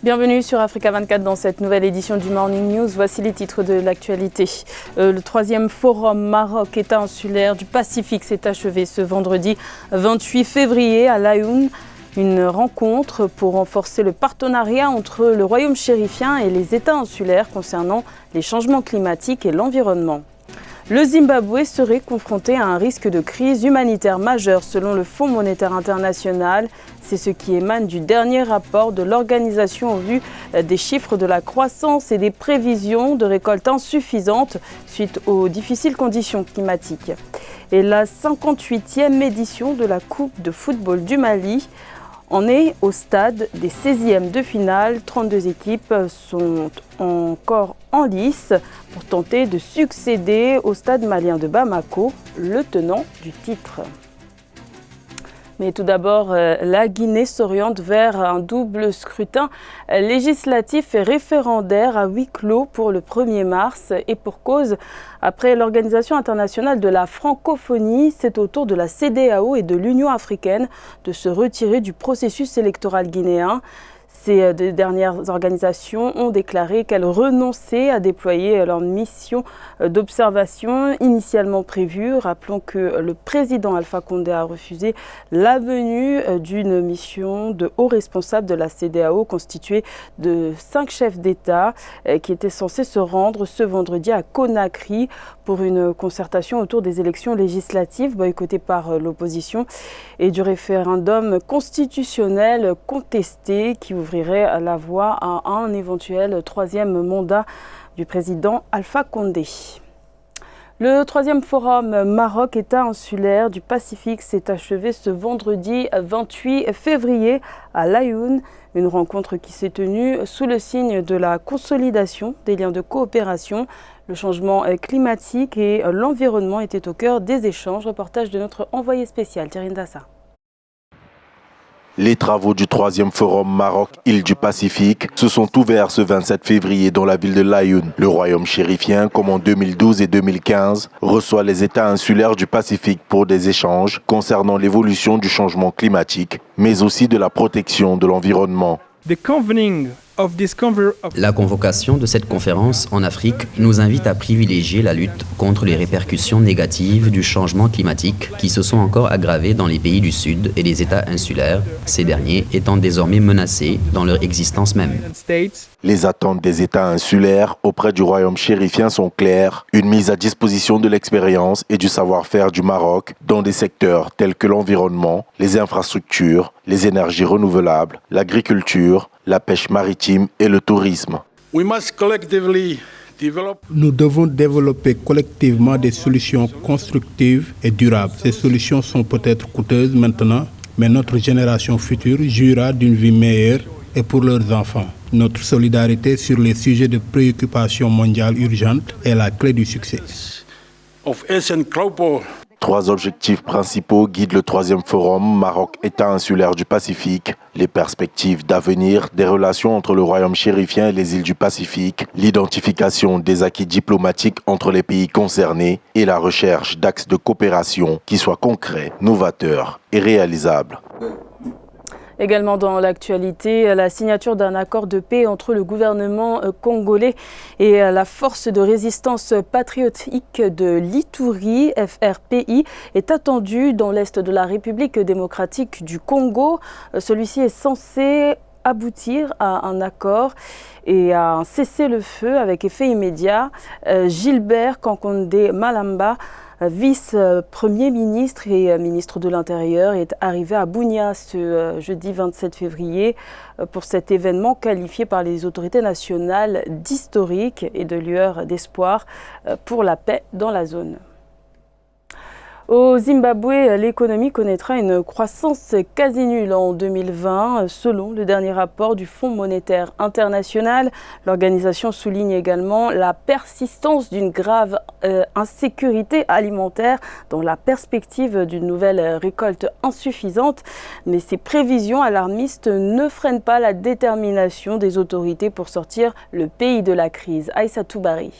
Bienvenue sur Africa 24 dans cette nouvelle édition du Morning News. Voici les titres de l'actualité. Le 3e forum Maroc-État insulaire du Pacifique s'est achevé ce vendredi 28 février à Laayoune. Une rencontre pour renforcer le partenariat entre le royaume chérifien et les États insulaires concernant les changements climatiques et l'environnement. Le Zimbabwe serait confronté à un risque de crise humanitaire majeure selon le Fonds monétaire international. C'est ce qui émane du dernier rapport de l'organisation au vu des chiffres de la croissance et des prévisions de récoltes insuffisantes suite aux difficiles conditions climatiques. Et la 58e édition de la Coupe de football du Mali en est au stade des 16e de finale. 32 équipes sont encore en lice pour tenter de succéder au stade malien de Bamako, le tenant du titre. Mais tout d'abord, la Guinée s'oriente vers un double scrutin législatif et référendaire à huis clos pour le 1er mars. Et pour cause, après l'Organisation internationale de la francophonie, c'est au tour de la CEDEAO et de l'Union africaine de se retirer du processus électoral guinéen. Ces deux dernières organisations ont déclaré qu'elles renonçaient à déployer leur mission d'observation initialement prévue. Rappelons que le président Alpha Condé a refusé la venue d'une mission de hauts responsables de la CEDEAO constituée de 5 chefs d'État qui étaient censés se rendre ce vendredi à Conakry pour une concertation autour des élections législatives boycottées par l'opposition et du référendum constitutionnel contesté qui ouvrirait la voie à un éventuel 3e mandat du président Alpha Condé. Le 3e forum Maroc-État insulaire du Pacifique s'est achevé ce vendredi 28 février à Laayoune. Une rencontre qui s'est tenue sous le signe de la consolidation des liens de coopération. Le changement climatique et l'environnement étaient au cœur des échanges. Reportage de notre envoyé spécial, Thierry Ndassa. Les travaux du 3e forum Maroc-Îles du Pacifique se sont ouverts ce 27 février dans la ville de Laayoune. Le royaume chérifien, comme en 2012 et 2015, reçoit les États insulaires du Pacifique pour des échanges concernant l'évolution du changement climatique, mais aussi de la protection de l'environnement. La convocation de cette conférence en Afrique nous invite à privilégier la lutte contre les répercussions négatives du changement climatique qui se sont encore aggravées dans les pays du Sud et les États insulaires, ces derniers étant désormais menacés dans leur existence même. Les attentes des États insulaires auprès du royaume chérifien sont claires. Une mise à disposition de l'expérience et du savoir-faire du Maroc dans des secteurs tels que l'environnement, les infrastructures, les énergies renouvelables, l'agriculture, la pêche maritime et le tourisme. Nous devons développer collectivement des solutions constructives et durables. Ces solutions sont peut-être coûteuses maintenant, mais notre génération future jouira d'une vie meilleure et pour leurs enfants. Notre solidarité sur les sujets de préoccupation mondiale urgente est la clé du succès. 3 objectifs principaux guident le 3e forum Maroc-État insulaire du Pacifique. Les perspectives d'avenir des relations entre le royaume chérifien et les îles du Pacifique, l'identification des acquis diplomatiques entre les pays concernés et la recherche d'axes de coopération qui soient concrets, novateurs et réalisables. Également dans l'actualité, la signature d'un accord de paix entre le gouvernement congolais et la force de résistance patriotique de l'Ituri, FRPI, est attendue dans l'est de la République démocratique du Congo. Celui-ci est censé aboutir à un accord et à un cessez-le-feu avec effet immédiat. Gilbert Kankondé Malamba, vice-premier ministre et ministre de l'Intérieur, est arrivé à Bunia ce jeudi 27 février pour cet événement qualifié par les autorités nationales d'historique et de lueur d'espoir pour la paix dans la zone. Au Zimbabwe, l'économie connaîtra une croissance quasi nulle en 2020, selon le dernier rapport du Fonds monétaire international. L'organisation souligne également la persistance d'une grave insécurité alimentaire dans la perspective d'une nouvelle récolte insuffisante. Mais ces prévisions alarmistes ne freinent pas la détermination des autorités pour sortir le pays de la crise. Aïssa Toubari.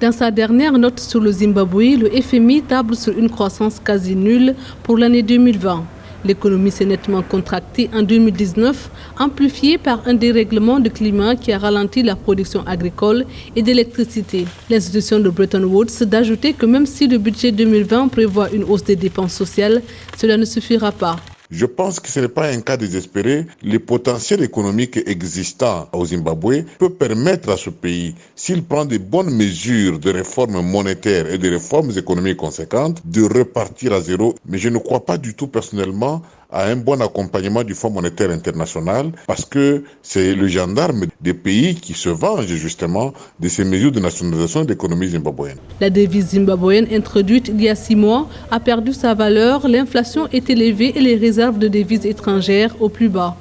Dans sa dernière note sur le Zimbabwe, le FMI table sur une croissance quasi nulle pour l'année 2020. L'économie s'est nettement contractée en 2019, amplifiée par un dérèglement du climat qui a ralenti la production agricole et d'électricité. L'institution de Bretton Woods d'ajouter que même si le budget 2020 prévoit une hausse des dépenses sociales, cela ne suffira pas. Je pense que ce n'est pas un cas désespéré. Le potentiel économique existant au Zimbabwe peut permettre à ce pays, s'il prend de bonnes mesures de réformes monétaires et de réformes économiques conséquentes, de repartir à zéro. Mais je ne crois pas du tout personnellement à un bon accompagnement du Fonds monétaire international parce que c'est le gendarme des pays qui se venge justement de ces mesures de nationalisation de l'économie zimbabwéenne. La devise zimbabwéenne introduite il y a 6 mois a perdu sa valeur, l'inflation est élevée et les réserves de devises étrangères au plus bas.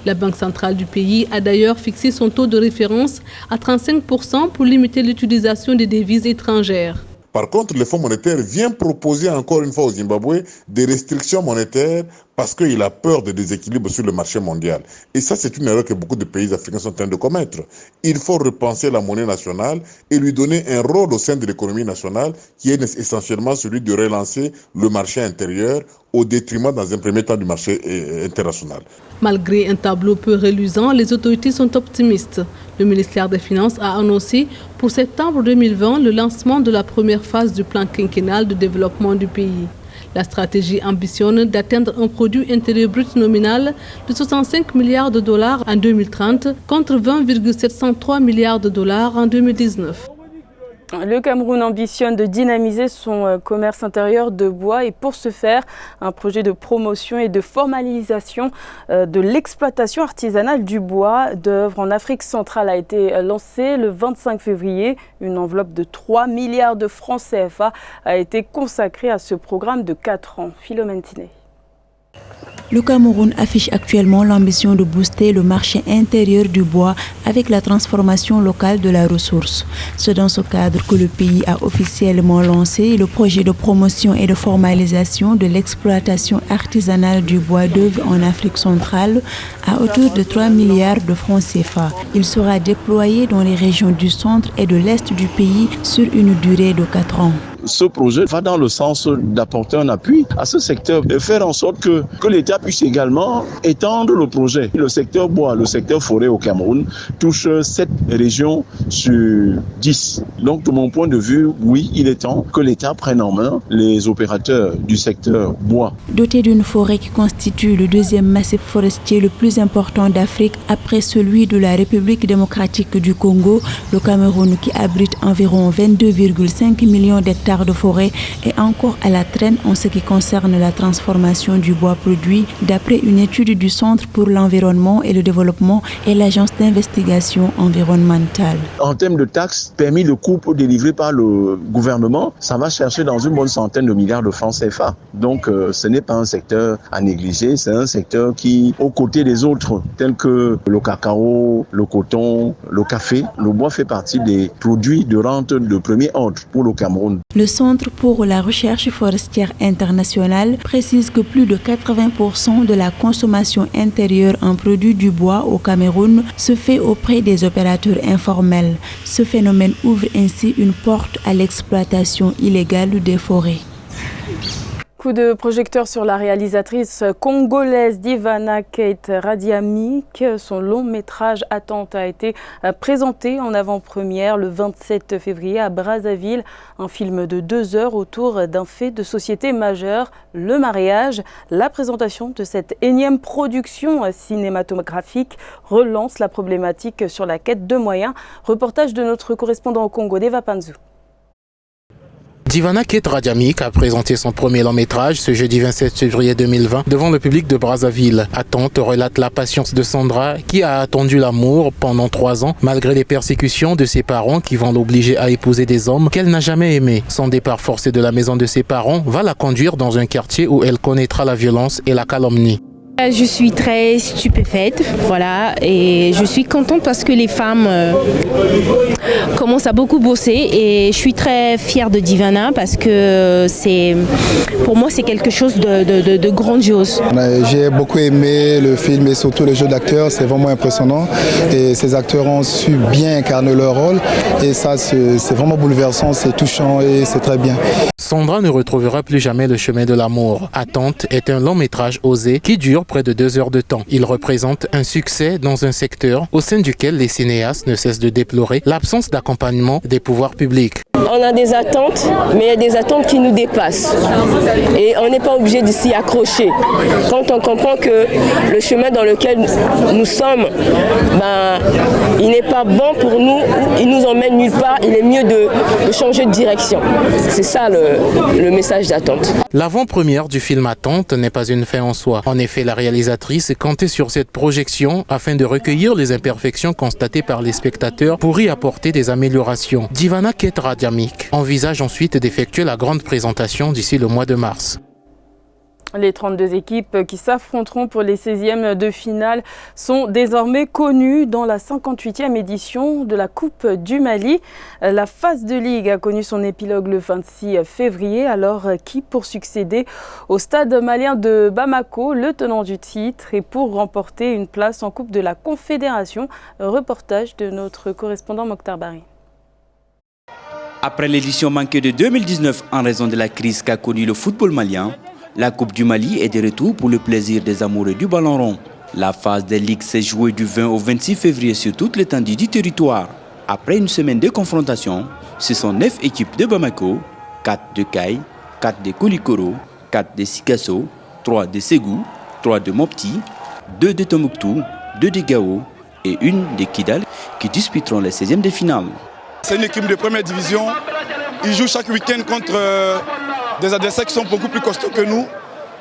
La Banque centrale du pays a d'ailleurs fixé son taux de référence à 35% pour limiter l'utilisation des devises étrangères. Par contre, le Fonds monétaire vient proposer encore une fois au Zimbabwe des restrictions monétaires parce qu'il a peur de déséquilibres sur le marché mondial. Et ça, c'est une erreur que beaucoup de pays africains sont en train de commettre. Il faut repenser la monnaie nationale et lui donner un rôle au sein de l'économie nationale qui est essentiellement celui de relancer le marché intérieur au détriment, dans un premier temps, du marché international. Malgré un tableau peu reluisant, les autorités sont optimistes. Le ministère des Finances a annoncé pour septembre 2020 le lancement de la première phase du plan quinquennal de développement du pays. La stratégie ambitionne d'atteindre un produit intérieur brut nominal de 65 milliards de dollars en 2030 contre 20,703 milliards de dollars en 2019. Le Cameroun ambitionne de dynamiser son commerce intérieur de bois et pour ce faire, un projet de promotion et de formalisation de l'exploitation artisanale du bois d'œuvre en Afrique centrale a été lancé le 25 février. Une enveloppe de 3 milliards de francs CFA a été consacrée à ce programme de 4 ans. Philomène Tiné. Le Cameroun affiche actuellement l'ambition de booster le marché intérieur du bois avec la transformation locale de la ressource. C'est dans ce cadre que le pays a officiellement lancé le projet de promotion et de formalisation de l'exploitation artisanale du bois d'œuvre en Afrique centrale à hauteur de 3 milliards de francs CFA. Il sera déployé dans les régions du centre et de l'est du pays sur une durée de 4 ans. Ce projet va dans le sens d'apporter un appui à ce secteur et faire en sorte que l'État puisse également étendre le projet. Le secteur bois, le secteur forêt au Cameroun touche 7 régions sur 10. Donc de mon point de vue, oui, il est temps que l'État prenne en main les opérateurs du secteur bois. Doté d'une forêt qui constitue le deuxième massif forestier le plus important d'Afrique après celui de la République démocratique du Congo, le Cameroun qui abrite environ 22,5 millions d'hectares de forêt est encore à la traîne en ce qui concerne la transformation du bois produit d'après une étude du Centre pour l'environnement et le développement et l'Agence d'investigation environnementale. En termes de taxes, permis de coupe délivrés par le gouvernement, ça va chercher dans une bonne centaine de milliards de francs CFA. Donc ce n'est pas un secteur à négliger, c'est un secteur qui, aux côtés des autres, tels que le cacao, le coton, le café, le bois fait partie des produits de rente de premier ordre pour le Cameroun. Le Centre pour la recherche forestière internationale précise que plus de 80% de la consommation intérieure en produits du bois au Cameroun se fait auprès des opérateurs informels. Ce phénomène ouvre ainsi une porte à l'exploitation illégale des forêts. Coup de projecteur sur la réalisatrice congolaise Divana Kate Radiamik. Son long métrage Attente a été présenté en avant-première le 27 février à Brazzaville. Un film de 2 heures autour d'un fait de société majeur, le mariage. La présentation de cette énième production cinématographique relance la problématique sur la quête de moyens. Reportage de notre correspondant au Congo, Deva Panzou. Divana Kate Radiamik a présenté son premier long-métrage ce jeudi 27 février 2020 devant le public de Brazzaville. Attente relate la patience de Sandra qui a attendu l'amour pendant 3 ans malgré les persécutions de ses parents qui vont l'obliger à épouser des hommes qu'elle n'a jamais aimés. Son départ forcé de la maison de ses parents va la conduire dans un quartier où elle connaîtra la violence et la calomnie. Je suis très stupéfaite, voilà, et je suis contente parce que les femmes commencent à beaucoup bosser et je suis très fière de Divana parce que pour moi c'est quelque chose de grandiose. J'ai beaucoup aimé le film et surtout le jeu d'acteur, c'est vraiment impressionnant et ces acteurs ont su bien incarner leur rôle et ça c'est vraiment bouleversant, c'est touchant et c'est très bien. Sandra ne retrouvera plus jamais le chemin de l'amour. Attente est un long métrage osé qui dure près de 2 heures de temps. Il représente un succès dans un secteur au sein duquel les cinéastes ne cessent de déplorer l'absence d'accompagnement des pouvoirs publics. On a des attentes, mais il y a des attentes qui nous dépassent. Et on n'est pas obligé de s'y accrocher. Quand on comprend que le chemin dans lequel nous sommes, il n'est pas bon pour nous, il nous emmène nulle part, il est mieux de changer de direction. C'est ça le message d'attente. L'avant-première du film Attente n'est pas une fin en soi. En effet, la réalisatrice comptait sur cette projection afin de recueillir les imperfections constatées par les spectateurs pour y apporter des améliorations. Divana Ketra-Diamik envisage ensuite d'effectuer la grande présentation d'ici le mois de mars. Les 32 équipes qui s'affronteront pour les 16e de finale sont désormais connues dans la 58e édition de la Coupe du Mali. La phase de ligue a connu son épilogue le 26 février. Alors, qui pour succéder au stade malien de Bamako, le tenant du titre, et pour remporter une place en Coupe de la Confédération? Reportage de notre correspondant Mokhtar Bari. Après l'édition manquée de 2019 en raison de la crise qu'a connue le football malien, la Coupe du Mali est de retour pour le plaisir des amoureux du ballon rond. La phase des ligues s'est jouée du 20 au 26 février sur toute l'étendue du territoire. Après une semaine de confrontation, ce sont 9 équipes de Bamako, 4 de Kaï, 4 de Koulikoro, 4 de Sikasso, 3 de Ségou, 3 de Mopti, 2 de Tombouctou, 2 de Gao et 1 de Kidal qui disputeront les 16e de finale. C'est une équipe de première division. Ils jouent chaque week-end contre des adversaires qui sont beaucoup plus costauds que nous.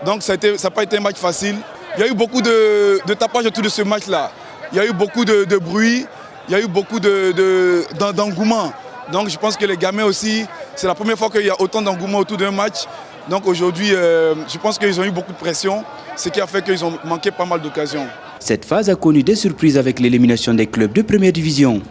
Donc ça n'a pas été un match facile. Il y a eu beaucoup de tapage autour de ce match-là. Il y a eu beaucoup de bruit, il y a eu beaucoup d'engouement. Donc je pense que les gamins aussi, c'est la première fois qu'il y a autant d'engouement autour d'un match. Donc aujourd'hui, je pense qu'ils ont eu beaucoup de pression, ce qui a fait qu'ils ont manqué pas mal d'occasions. Cette phase a connu des surprises avec l'élimination des clubs de première division.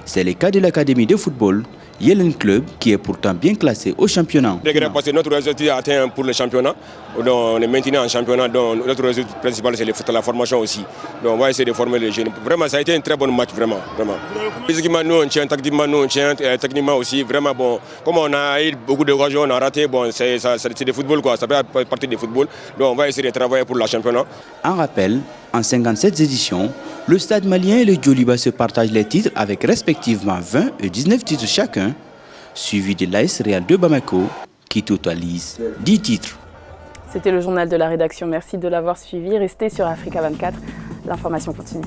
C'est le cas de l'Académie de football Yellen Club, qui est pourtant bien classé au championnat. Parce que notre résultat a atteint pour le championnat. Donc on est maintenu en championnat. Donc notre résultat principal, c'est la formation aussi. Donc on va essayer de former les jeunes. Vraiment, ça a été un très bon match, vraiment. Physiquement, nous on tient, tactiquement, nous on tient, techniquement aussi, vraiment bon. Comme on a eu beaucoup d'occasions, on a raté, bon, c'est du football, quoi. Ça fait partie du football. Donc on va essayer de travailler pour le championnat. En rappel, en 57 éditions, le Stade malien et le Djoliba se partagent les titres avec respectivement 20 et 19 titres chacun, suivi de l'AS Real de Bamako qui totalise 10 titres. C'était le journal de la rédaction. Merci de l'avoir suivi. Restez sur Africa 24. L'information continue.